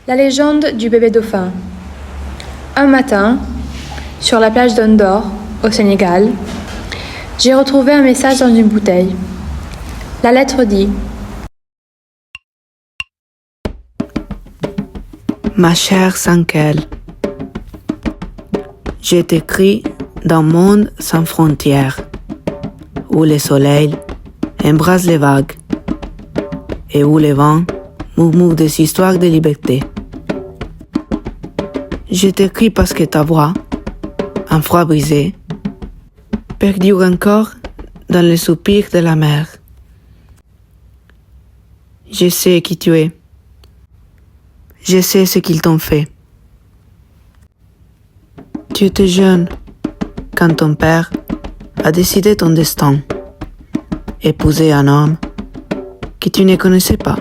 La légende du bébé dauphin. Un matin, sur la plage d'Ondor, au Sénégal, j'ai retrouvé un message dans une bouteille. La lettre dit: Ma chère Sankel, je t'écris d'un monde sans frontières, où le soleil embrasse les vagues et où le vent murmure des histoires de liberté. Je t'écris parce que ta voix, un froid brisé, perdure encore dans les soupirs de la mer. Je sais qui tu es. Je sais ce qu'ils t'ont fait. Tu étais jeune quand ton père a décidé ton destin, épouser un homme que tu ne connaissais pas,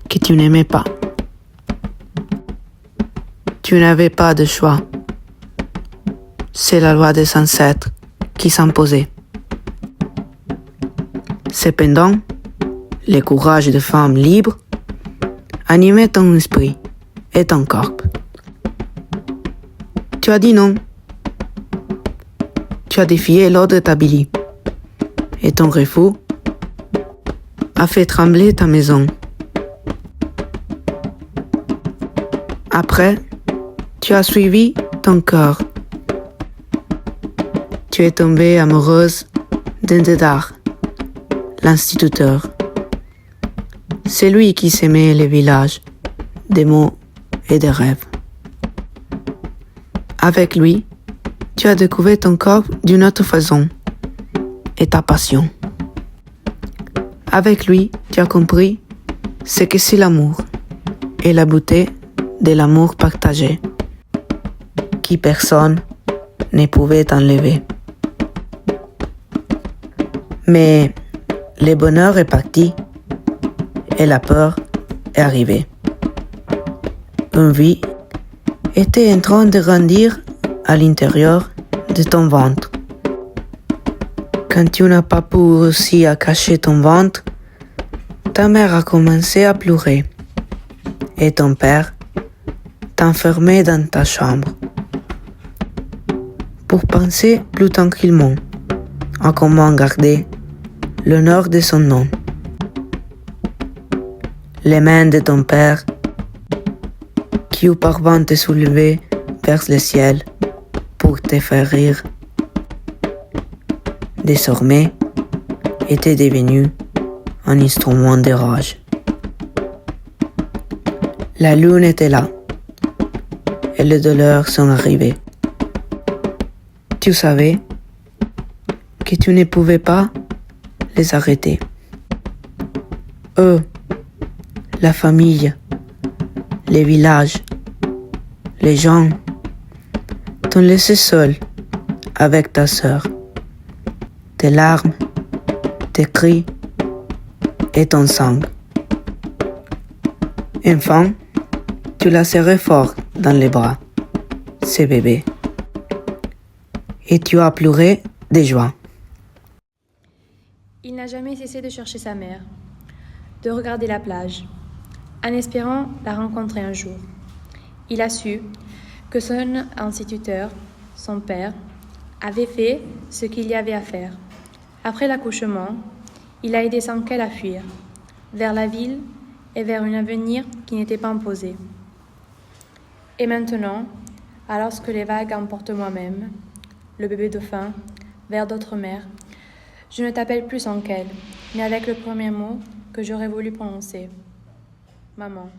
que tu n'aimais pas. Tu n'avais pas de choix. C'est la loi des ancêtres qui s'imposait. Cependant, le courage de femme libre animait ton esprit et ton corps. Tu as dit non. Tu as défié l'ordre établi. Et ton refus a fait trembler ta maison. Après, tu as suivi ton corps. Tu es tombée amoureuse d'un Dédare, l'instituteur. C'est lui qui s'aimait les villages, des mots et des rêves. Avec lui, tu as découvert ton corps d'une autre façon et ta passion. Avec lui, tu as compris ce que c'est l'amour et la beauté de l'amour partagé, qui personne ne pouvait enlever. Mais le bonheur est parti et la peur est arrivée. Une vie était en train de grandir à l'intérieur de ton ventre. Quand tu n'as pas pu réussir à cacher ton ventre, ta mère a commencé à pleurer et ton père t'a enfermé dans ta chambre pour penser plus tranquillement à comment garder l'honneur de son nom. Les mains de ton père, qui auparavant te soulevaient vers le ciel pour te faire rire, désormais étaient devenues un instrument de rage. La lune était là, et les douleurs sont arrivées. Tu savais que tu ne pouvais pas les arrêter. Eux, la famille, les villages, les gens t'ont laissé seul avec ta sœur. Tes larmes, tes cris et ton sang. Enfin, tu la serrais fort dans les bras, ce bébé. Et tu as pleuré de joie. Il n'a jamais cessé de chercher sa mère, de regarder la plage, en espérant la rencontrer un jour. Il a su que son instituteur, son père, avait fait ce qu'il y avait à faire. Après l'accouchement, il a aidé Sankel à fuir, vers la ville et vers un avenir qui n'était pas imposé. Et maintenant, alors que les vagues emportent moi-même, le bébé dauphin, vers d'autres mers, je ne t'appelle plus Sankel, mais avec le premier mot que j'aurais voulu prononcer. Maman.